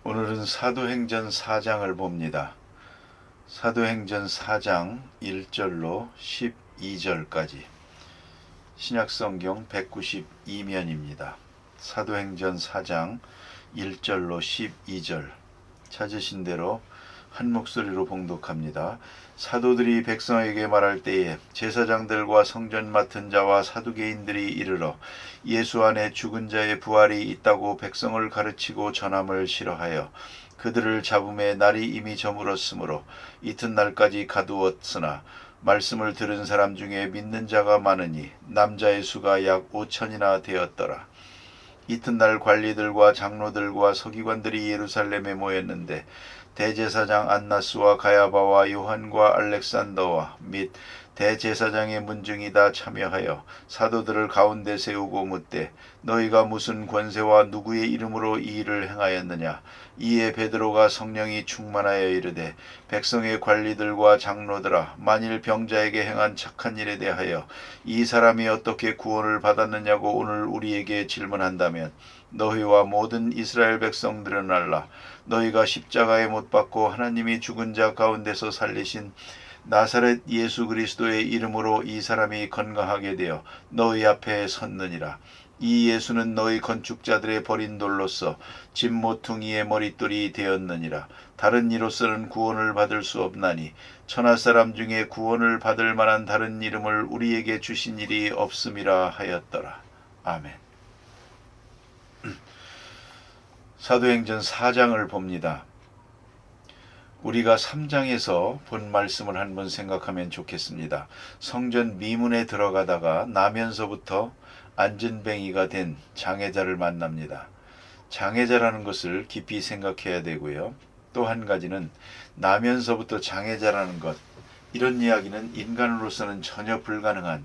오늘은 사도행전 4장을 봅니다. 사도행전 4장 1절로 12절까지 신약성경 192면입니다. 사도행전 4장 1절로 12절 찾으신 대로 한 목소리로 봉독합니다. 사도들이 백성에게 말할 때에 제사장들과 성전 맡은 자와 사두개인들이 이르러 예수 안에 죽은 자의 부활이 있다고 백성을 가르치고 전함을 싫어하여 그들을 잡음에 날이 이미 저물었으므로 이튿날까지 가두었으나 말씀을 들은 사람 중에 믿는 자가 많으니 남자의 수가 약 5천이나 되었더라. 이튿날 관리들과 장로들과 서기관들이 예루살렘에 모였는데 대제사장 안나스와 가야바와 요한과 알렉산더와 및 대제사장의 문중이 다 참여하여 사도들을 가운데 세우고 묻되 너희가 무슨 권세와 누구의 이름으로 이 일을 행하였느냐. 이에 베드로가 성령이 충만하여 이르되 백성의 관리들과 장로들아, 만일 병자에게 행한 착한 일에 대하여 이 사람이 어떻게 구원을 받았느냐고 오늘 우리에게 질문한다면 너희와 모든 이스라엘 백성들은 알라. 너희가 십자가에 못 박고 하나님이 죽은 자 가운데서 살리신 나사렛 예수 그리스도의 이름으로 이 사람이 건강하게 되어 너희 앞에 섰느니라. 이 예수는 너희 건축자들의 버린 돌로서 집 모퉁이의 머릿돌이 되었느니라. 다른 이로서는 구원을 받을 수 없나니 천하 사람 중에 구원을 받을 만한 다른 이름을 우리에게 주신 일이 없음이라 하였더라. 아멘. 사도행전 4장을 봅니다. 우리가 3장에서 본 말씀을 한번 생각하면 좋겠습니다. 성전 미문에 들어가다가 나면서부터 안전뱅이가 된 장애자를 만납니다. 장애자라는 것을 깊이 생각해야 되고요. 또 한 가지는 나면서부터 장애자라는 것, 이런 이야기는 인간으로서는 전혀 불가능한,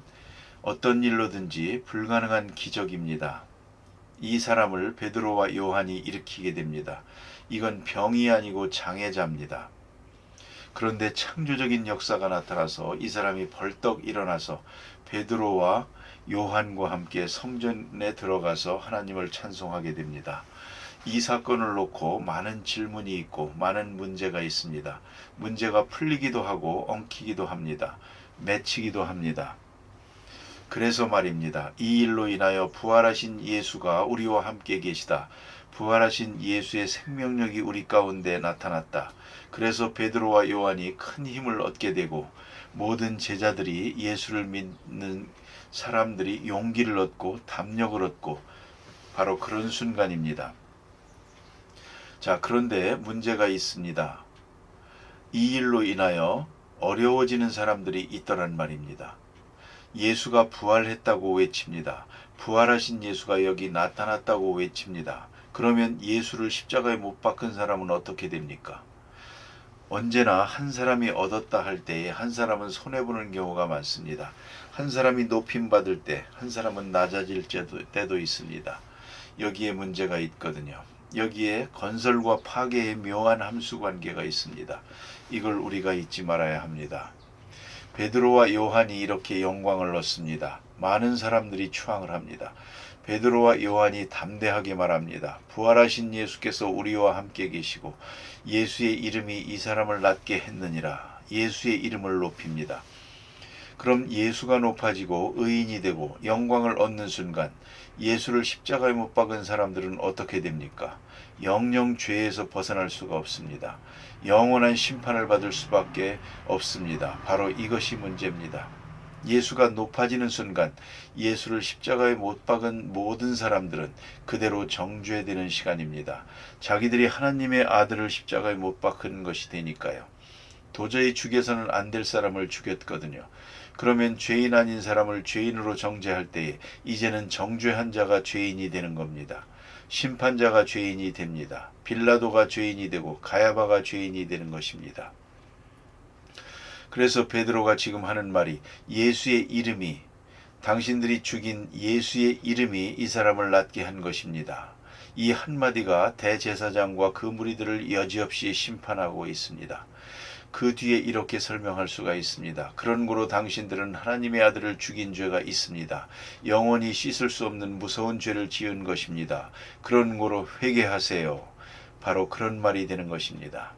어떤 일로든지 불가능한 기적입니다. 이 사람을 베드로와 요한이 일으키게 됩니다. 이건 병이 아니고 장애자입니다. 그런데 창조적인 역사가 나타나서 이 사람이 벌떡 일어나서 베드로와 요한과 함께 성전에 들어가서 하나님을 찬송하게 됩니다. 이 사건을 놓고 많은 질문이 있고 많은 문제가 있습니다. 문제가 풀리기도 하고 엉키기도 합니다. 맺히기도 합니다. 그래서 말입니다. 이 일로 인하여 부활하신 예수가 우리와 함께 계시다. 부활하신 예수의 생명력이 우리 가운데 나타났다. 그래서 베드로와 요한이 큰 힘을 얻게 되고 모든 제자들이 예수를 믿는 사람들이 용기를 얻고 담력을 얻고 바로 그런 순간입니다. 자, 그런데 문제가 있습니다. 이 일로 인하여 어려워지는 사람들이 있더란 말입니다. 예수가 부활했다고 외칩니다. 부활하신 예수가 여기 나타났다고 외칩니다. 그러면 예수를 십자가에 못 박은 사람은 어떻게 됩니까? 언제나 한 사람이 얻었다 할 때에 한 사람은 손해보는 경우가 많습니다. 한 사람이 높임받을 때 한 사람은 낮아질 때도 있습니다. 여기에 문제가 있거든요. 여기에 건설과 파괴의 묘한 함수관계가 있습니다. 이걸 우리가 잊지 말아야 합니다. 베드로와 요한이 이렇게 영광을 얻습니다. 많은 사람들이 추앙을 합니다. 베드로와 요한이 담대하게 말합니다. 부활하신 예수께서 우리와 함께 계시고 예수의 이름이 이 사람을 낫게 했느니라. 예수의 이름을 높입니다. 그럼 예수가 높아지고 의인이 되고 영광을 얻는 순간 예수를 십자가에 못 박은 사람들은 어떻게 됩니까? 영영 죄에서 벗어날 수가 없습니다. 영원한 심판을 받을 수밖에 없습니다. 바로 이것이 문제입니다. 예수가 높아지는 순간 예수를 십자가에 못 박은 모든 사람들은 그대로 정죄되는 시간입니다. 자기들이 하나님의 아들을 십자가에 못 박은 것이 되니까요. 도저히 죽여서는 안 될 사람을 죽였거든요. 그러면 죄인 아닌 사람을 죄인으로 정죄할 때에 이제는 정죄한 자가 죄인이 되는 겁니다. 심판자가 죄인이 됩니다. 빌라도가 죄인이 되고 가야바가 죄인이 되는 것입니다. 그래서 베드로가 지금 하는 말이 예수의 이름이, 당신들이 죽인 예수의 이름이 이 사람을 낫게 한 것입니다. 이 한마디가 대제사장과 그 무리들을 여지없이 심판하고 있습니다. 그 뒤에 이렇게 설명할 수가 있습니다. 그런 고로 당신들은 하나님의 아들을 죽인 죄가 있습니다. 영원히 씻을 수 없는 무서운 죄를 지은 것입니다. 그런 고로 회개하세요. 바로 그런 말이 되는 것입니다.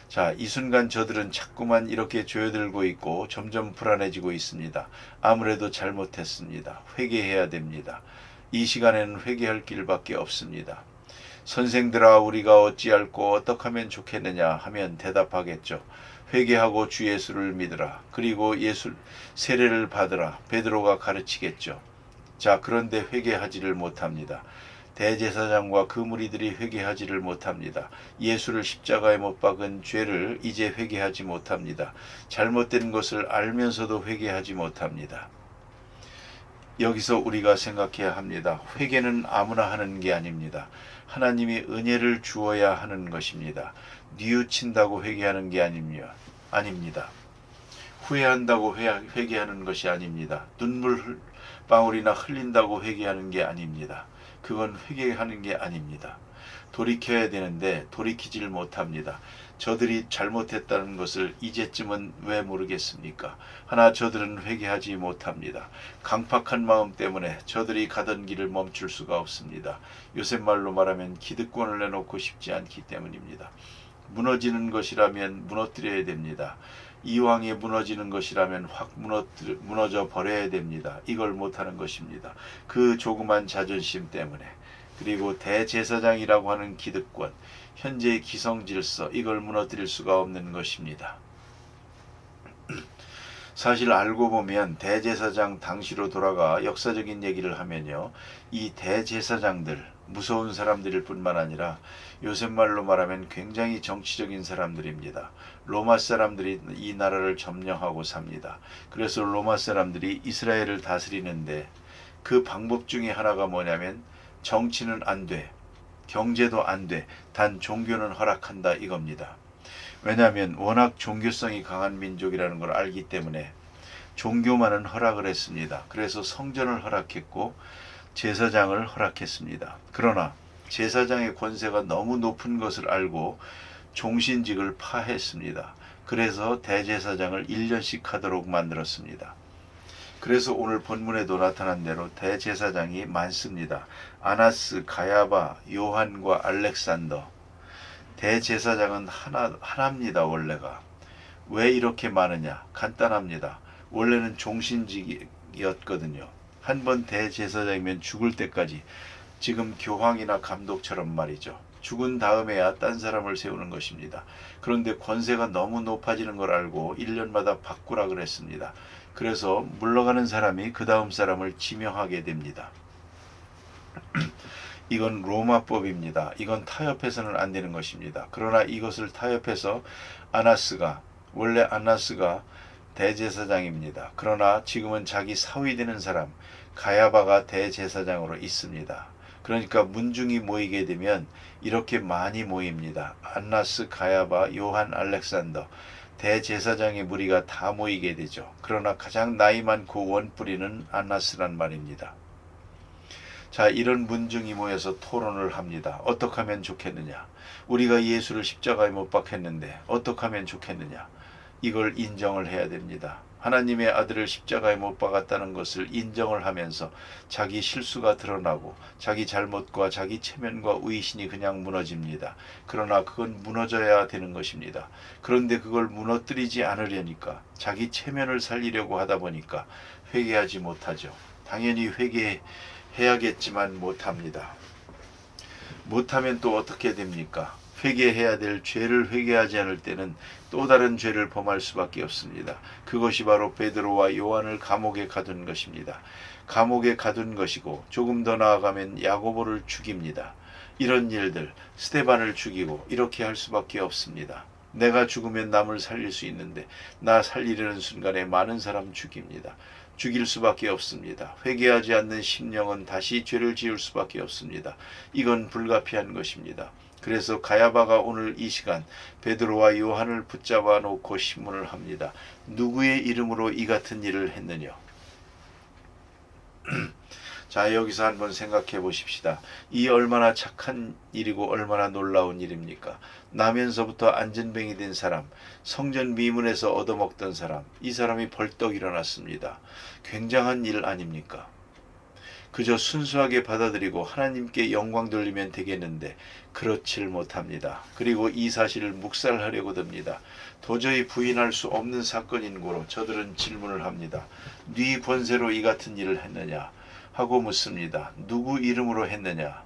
자, 이 순간 저들은 자꾸만 이렇게 조여들고 있고 점점 불안해지고 있습니다. 아무래도 잘못했습니다. 회개해야 됩니다. 이 시간에는 회개할 길밖에 없습니다. 선생들아, 우리가 어찌할꼬 어떻게 하면 좋겠느냐 하면 대답하겠죠. 회개하고 주 예수를 믿으라. 그리고 예수 세례를 받으라. 베드로가 가르치겠죠. 자, 그런데 회개하지를 못합니다. 대제사장과 그 무리들이 회개하지를 못합니다. 예수를 십자가에 못 박은 죄를 이제 회개하지 못합니다. 잘못된 것을 알면서도 회개하지 못합니다. 여기서 우리가 생각해야 합니다. 회개는 아무나 하는 게 아닙니다. 하나님이 은혜를 주어야 하는 것입니다. 뉘우친다고 회개하는 게 아닙니다. 후회한다고 회개하는 것이 아닙니다. 눈물 방울이나 흘린다고 회개하는 게 아닙니다. 그건 회개하는 게 아닙니다. 돌이켜야 되는데 돌이키질 못합니다. 저들이 잘못했다는 것을 이제쯤은 왜 모르겠습니까? 하나 저들은 회개하지 못합니다. 강팍한 마음 때문에 저들이 가던 길을 멈출 수가 없습니다. 요새 말로 말하면 기득권을 내놓고 싶지 않기 때문입니다. 무너지는 것이라면 무너뜨려야 됩니다. 이왕에 무너지는 것이라면 확 무너져 버려야 됩니다. 이걸 못하는 것입니다. 그 조그만 자존심 때문에, 그리고 대제사장이라고 하는 기득권, 현재의 기성질서, 이걸 무너뜨릴 수가 없는 것입니다. 사실 알고 보면 대제사장 당시로 돌아가 역사적인 얘기를 하면요, 이 대제사장들 무서운 사람들일 뿐만 아니라 요새 말로 말하면 굉장히 정치적인 사람들입니다. 로마 사람들이 이 나라를 점령하고 삽니다. 그래서 로마 사람들이 이스라엘을 다스리는데 그 방법 중에 하나가 뭐냐면 정치는 안 돼, 경제도 안 돼, 단 종교는 허락한다, 이겁니다. 왜냐하면 워낙 종교성이 강한 민족이라는 걸 알기 때문에 종교만은 허락을 했습니다. 그래서 성전을 허락했고 제사장을 허락했습니다. 그러나 제사장의 권세가 너무 높은 것을 알고 종신직을 파했습니다. 그래서 대제사장을 1년씩 하도록 만들었습니다. 그래서 오늘 본문에도 나타난 대로 대제사장이 많습니다. 아나스, 가야바, 요한과 알렉산더. 대제사장은 하나입니다. 원래가. 왜 이렇게 많으냐? 간단합니다. 원래는 종신직이었거든요. 한번 대제사장이면 죽을 때까지, 지금 교황이나 감독처럼 말이죠. 죽은 다음에야 딴 사람을 세우는 것입니다. 그런데 권세가 너무 높아지는 걸 알고 1년마다 바꾸라 그랬습니다. 그래서 물러가는 사람이 그 다음 사람을 지명하게 됩니다. 이건 로마법입니다. 이건 타협해서는 안 되는 것입니다. 그러나 이것을 타협해서 원래 아나스가 대제사장입니다. 그러나 지금은 자기 사위 되는 사람 가야바가 대제사장으로 있습니다. 그러니까 문중이 모이게 되면 이렇게 많이 모입니다. 안나스, 가야바, 요한, 알렉산더, 대제사장의 무리가 다 모이게 되죠. 그러나 가장 나이 많고 원뿌리는 안나스란 말입니다. 자, 이런 문중이 모여서 토론을 합니다. 어떻게 하면 좋겠느냐? 우리가 예수를 십자가에 못 박혔는데 어떻게 하면 좋겠느냐? 이걸 인정을 해야 됩니다. 하나님의 아들을 십자가에 못 박았다는 것을 인정을 하면서 자기 실수가 드러나고 자기 잘못과 자기 체면과 의신이 그냥 무너집니다. 그러나 그건 무너져야 되는 것입니다. 그런데 그걸 무너뜨리지 않으려니까, 자기 체면을 살리려고 하다 보니까 회개하지 못하죠. 당연히 회개해야겠지만 못합니다. 못하면 또 어떻게 됩니까? 회개해야 될 죄를 회개하지 않을 때는 또 다른 죄를 범할 수밖에 없습니다. 그것이 바로 베드로와 요한을 감옥에 가둔 것입니다. 감옥에 가둔 것이고, 조금 더 나아가면 야고보를 죽입니다. 이런 일들, 스데반을 죽이고, 이렇게 할 수밖에 없습니다. 내가 죽으면 남을 살릴 수 있는데 나 살리려는 순간에 많은 사람 죽입니다. 죽일 수밖에 없습니다. 회개하지 않는 심령은 다시 죄를 지을 수밖에 없습니다. 이건 불가피한 것입니다. 그래서 가야바가 오늘 이 시간 베드로와 요한을 붙잡아 놓고 신문을 합니다. 누구의 이름으로 이 같은 일을 했느냐? 자, 여기서 한번 생각해 보십시다. 이 얼마나 착한 일이고 얼마나 놀라운 일입니까? 나면서부터 안전뱅이 된 사람, 성전 미문에서 얻어먹던 사람, 이 사람이 벌떡 일어났습니다. 굉장한 일 아닙니까? 그저 순수하게 받아들이고 하나님께 영광 돌리면 되겠는데 그렇질 못합니다. 그리고 이 사실을 묵살하려고 듭니다. 도저히 부인할 수 없는 사건인 고로 저들은 질문을 합니다. 네 본세로 이 같은 일을 했느냐 하고 묻습니다. 누구 이름으로 했느냐?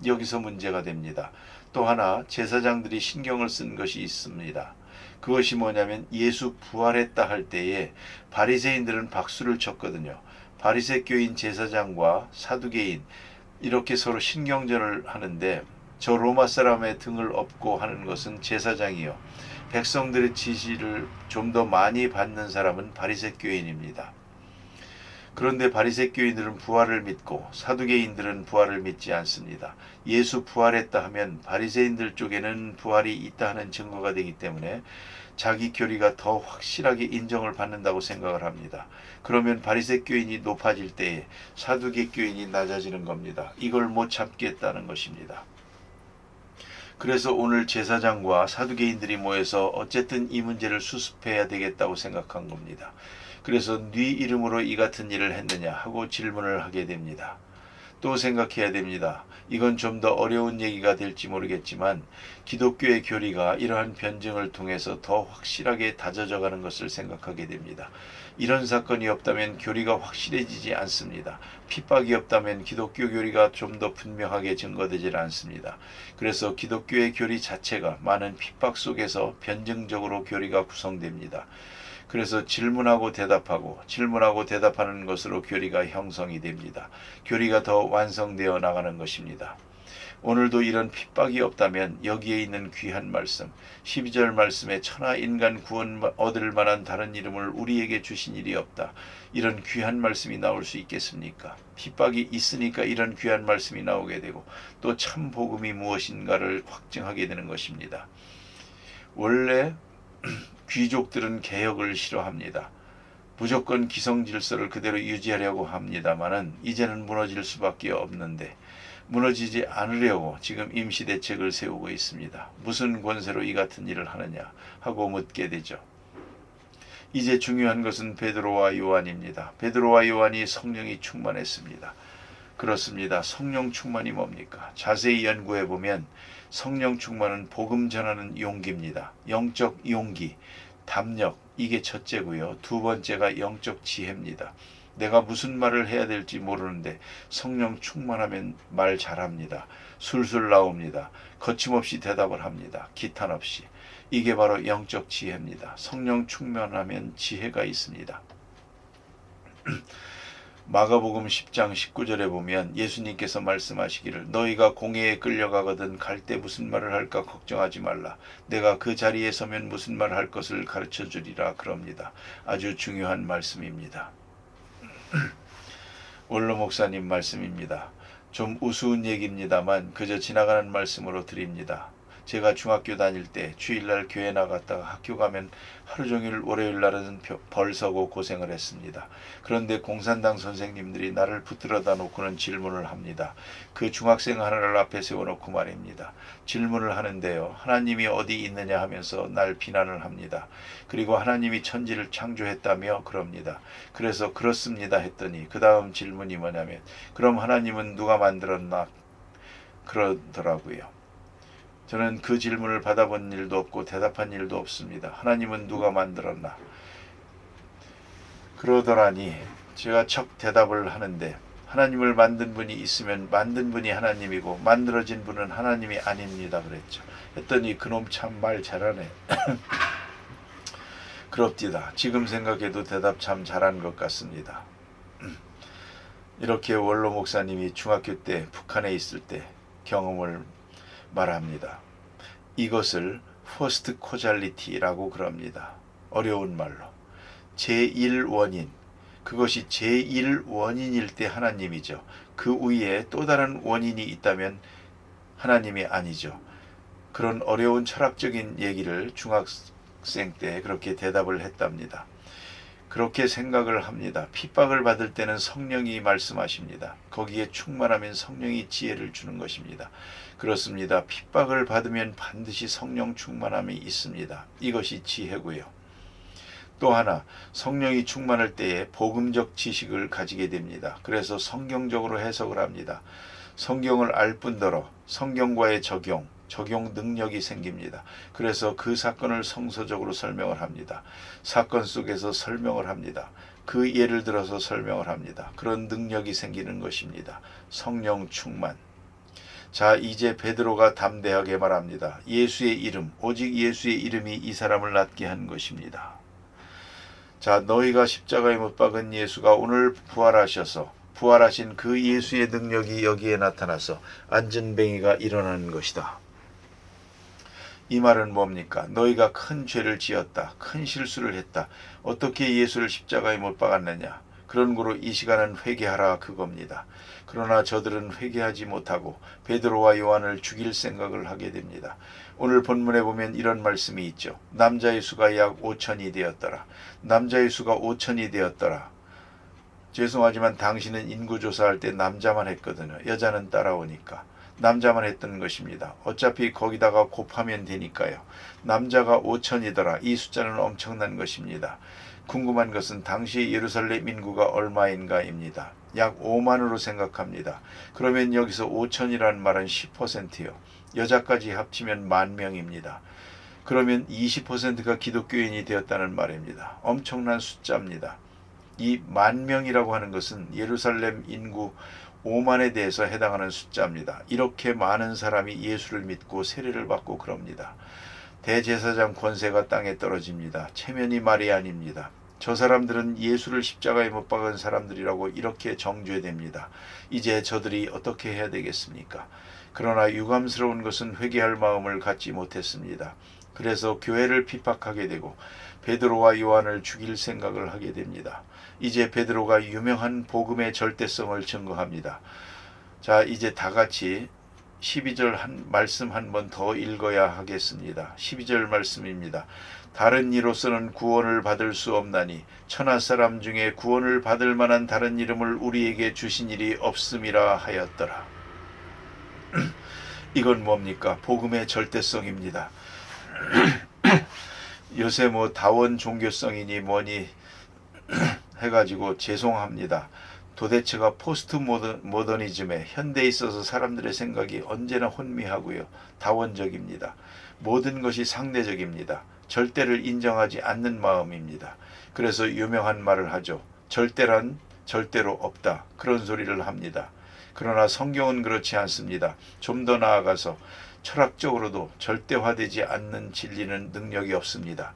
여기서 문제가 됩니다. 또 하나 제사장들이 신경을 쓴 것이 있습니다. 그것이 뭐냐면 예수 부활했다 할 때에 바리새인들은 박수를 쳤거든요. 바리새교인 제사장과 사두개인 이렇게 서로 신경전을 하는데 저 로마 사람의 등을 업고 하는 것은 제사장이요. 백성들의 지시를 좀 더 많이 받는 사람은 바리새교인입니다. 그런데 바리새교인들은 부활을 믿고 사두개인들은 부활을 믿지 않습니다. 예수 부활했다 하면 바리새인들 쪽에는 부활이 있다 하는 증거가 되기 때문에 자기 교리가 더 확실하게 인정을 받는다고 생각을 합니다. 그러면 바리새교인이 높아질 때에 사두개교인이 낮아지는 겁니다. 이걸 못 참겠다는 것입니다. 그래서 오늘 제사장과 사두개인들이 모여서 어쨌든 이 문제를 수습해야 되겠다고 생각한 겁니다. 그래서 네 이름으로 이 같은 일을 했느냐 하고 질문을 하게 됩니다. 또 생각해야 됩니다. 이건 좀 더 어려운 얘기가 될지 모르겠지만 기독교의 교리가 이러한 변증을 통해서 더 확실하게 다져져 가는 것을 생각하게 됩니다. 이런 사건이 없다면 교리가 확실해지지 않습니다. 핍박이 없다면 기독교 교리가 좀 더 분명하게 증거되질 않습니다. 그래서 기독교의 교리 자체가 많은 핍박 속에서 변증적으로 교리가 구성됩니다. 그래서 질문하고 대답하는 것으로 교리가 형성이 됩니다. 교리가 더 완성되어 나가는 것입니다. 오늘도 이런 핍박이 없다면 여기에 있는 귀한 말씀, 12절 말씀에 천하 인간 구원 얻을 만한 다른 이름을 우리에게 주신 일이 없다. 이런 귀한 말씀이 나올 수 있겠습니까? 핍박이 있으니까 이런 귀한 말씀이 나오게 되고 또 참 복음이 무엇인가를 확증하게 되는 것입니다. 원래 귀족들은 개혁을 싫어합니다. 무조건 기성질서를 그대로 유지하려고 합니다마는 이제는 무너질 수밖에 없는데 무너지지 않으려고 지금 임시대책을 세우고 있습니다. 무슨 권세로 이 같은 일을 하느냐 하고 묻게 되죠. 이제 중요한 것은 베드로와 요한입니다. 베드로와 요한이 성령이 충만했습니다. 그렇습니다. 성령 충만이 뭡니까? 자세히 연구해 보면 성령 충만은 복음 전하는 용기입니다. 영적 용기, 담력, 이게 첫째고요. 두 번째가 영적 지혜입니다. 내가 무슨 말을 해야 될지 모르는데 성령 충만하면 말 잘합니다. 술술 나옵니다. 거침없이 대답을 합니다. 기탄 없이. 이게 바로 영적 지혜입니다. 성령 충만하면 지혜가 있습니다. 마가복음 10장 19절에 보면 예수님께서 말씀하시기를 너희가 공회에 끌려가거든 갈 때 무슨 말을 할까 걱정하지 말라. 내가 그 자리에 서면 무슨 말을 할 것을 가르쳐 주리라 그럽니다. 아주 중요한 말씀입니다. 원로 목사님 말씀입니다. 좀 우스운 얘기입니다만 그저 지나가는 말씀으로 드립니다. 제가 중학교 다닐 때 주일날 교회 나갔다가 학교 가면 하루 종일 월요일 날은 벌 서고 고생을 했습니다. 그런데 공산당 선생님들이 나를 붙들어다 놓고는 질문을 합니다. 그 중학생 하나를 앞에 세워놓고 말입니다. 질문을 하는데요. 하나님이 어디 있느냐 하면서 날 비난을 합니다. 그리고 하나님이 천지를 창조했다며 그럽니다. 그래서 그렇습니다 했더니 그 다음 질문이 뭐냐면 그럼 하나님은 누가 만들었나 그러더라고요. 저는 그 질문을 받아본 일도 없고 대답한 일도 없습니다. 하나님은 누가 만들었나? 그러더라니 제가 척 대답을 하는데 하나님을 만든 분이 있으면 만든 분이 하나님이고 만들어진 분은 하나님이 아닙니다 그랬죠. 했더니 그놈 참 말 잘하네. 그럽디다. 지금 생각해도 대답 참 잘한 것 같습니다. 이렇게 원로 목사님이 중학교 때 북한에 있을 때 경험을 말합니다. 이것을 퍼스트 코잘리티라고 그럽니다. 어려운 말로. 제1원인, 그것이 제1원인일 때 하나님이죠. 그 위에 또 다른 원인이 있다면 하나님이 아니죠. 그런 어려운 철학적인 얘기를 중학생 때 그렇게 대답을 했답니다. 그렇게 생각을 합니다. 핍박을 받을 때는 성령이 말씀하십니다. 거기에 충만하면 성령이 지혜를 주는 것입니다. 그렇습니다. 핍박을 받으면 반드시 성령 충만함이 있습니다. 이것이 지혜고요. 또 하나, 성령이 충만할 때에 복음적 지식을 가지게 됩니다. 그래서 성경적으로 해석을 합니다. 성경을 알 뿐더러 성경과의 적용 능력이 생깁니다. 그래서 그 사건을 성서적으로 설명을 합니다. 사건 속에서 설명을 합니다. 그 예를 들어서 설명을 합니다. 그런 능력이 생기는 것입니다. 성령 충만. 자, 이제 베드로가 담대하게 말합니다. 예수의 이름, 오직 예수의 이름이 이 사람을 낫게 한 것입니다. 자, 너희가 십자가에 못 박은 예수가 오늘 부활하신 그 예수의 능력이 여기에 나타나서 안전뱅이가 일어나는 것이다. 이 말은 뭡니까? 너희가 큰 죄를 지었다. 큰 실수를 했다. 어떻게 예수를 십자가에 못 박았느냐? 그런 거로 이 시간은 회개하라 그겁니다. 그러나 저들은 회개하지 못하고 베드로와 요한을 죽일 생각을 하게 됩니다. 오늘 본문에 보면 이런 말씀이 있죠. 남자의 수가 약 5천이 되었더라. 남자의 수가 5천이 되었더라. 죄송하지만 당신은 인구조사할 때 남자만 했거든요. 여자는 따라오니까. 남자만 했던 것입니다. 어차피 거기다가 곱하면 되니까요. 남자가 5천이더라. 이 숫자는 엄청난 것입니다. 궁금한 것은 당시 예루살렘 인구가 얼마인가입니다. 약 5만으로 생각합니다. 그러면 여기서 5천이라는 말은 10%요. 여자까지 합치면 10,000명입니다. 그러면 20%가 기독교인이 되었다는 말입니다. 엄청난 숫자입니다. 이 10,000명이라고 하는 것은 예루살렘 인구 5만에 대해서 해당하는 숫자입니다. 이렇게 많은 사람이 예수를 믿고 세례를 받고 그럽니다. 대제사장 권세가 땅에 떨어집니다. 체면이 말이 아닙니다. 저 사람들은 예수를 십자가에 못 박은 사람들이라고 이렇게 정죄됩니다. 이제 저들이 어떻게 해야 되겠습니까? 그러나 유감스러운 것은 회개할 마음을 갖지 못했습니다. 그래서 교회를 핍박하게 되고 베드로와 요한을 죽일 생각을 하게 됩니다. 이제 베드로가 유명한 복음의 절대성을 증거합니다. 자, 이제 다 같이 12절 말씀 한 번 더 읽어야 하겠습니다. 12절 말씀입니다. 다른 이로서는 구원을 받을 수 없나니 천하 사람 중에 구원을 받을 만한 다른 이름을 우리에게 주신 일이 없음이라 하였더라. 이건 뭡니까? 복음의 절대성입니다. 요새 뭐 다원 종교성이니 뭐니 해가지고 죄송합니다. 도대체가 포스트 모더니즘에 현대에 있어서 사람들의 생각이 언제나 혼미하고요. 다원적입니다. 모든 것이 상대적입니다. 절대를 인정하지 않는 마음입니다. 그래서 유명한 말을 하죠. 절대란 절대로 없다. 그런 소리를 합니다. 그러나 성경은 그렇지 않습니다. 좀 더 나아가서 철학적으로도 절대화되지 않는 진리는 능력이 없습니다.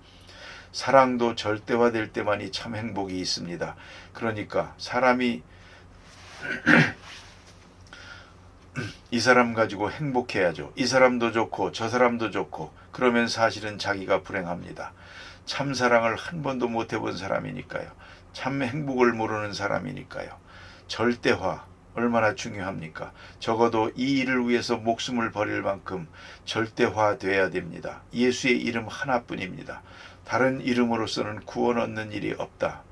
사랑도 절대화될 때만이 참 행복이 있습니다. 그러니까 사람이 이 사람 가지고 행복해야죠. 이 사람도 좋고 저 사람도 좋고 그러면 사실은 자기가 불행합니다. 참 사랑을 한 번도 못 해본 사람이니까요. 참 행복을 모르는 사람이니까요. 절대화 얼마나 중요합니까? 적어도 이 일을 위해서 목숨을 버릴 만큼 절대화돼야 됩니다. 예수의 이름 하나뿐입니다. 다른 이름으로서는 구원 얻는 일이 없다.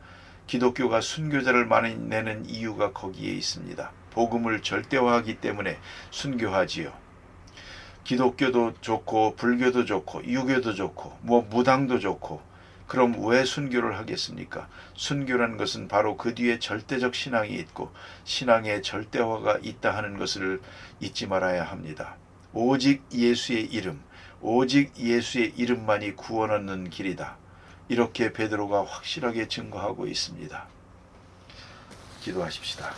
기독교가 순교자를 많이 내는 이유가 거기에 있습니다. 복음을 절대화하기 때문에 순교하지요. 기독교도 좋고 불교도 좋고 유교도 좋고 무당도 좋고 그럼 왜 순교를 하겠습니까? 순교라는 것은 바로 그 뒤에 절대적 신앙이 있고 신앙에 절대화가 있다 하는 것을 잊지 말아야 합니다. 오직 예수의 이름, 오직 예수의 이름만이 구원 얻는 길이다. 이렇게 베드로가 확실하게 증거하고 있습니다. 기도하십시다.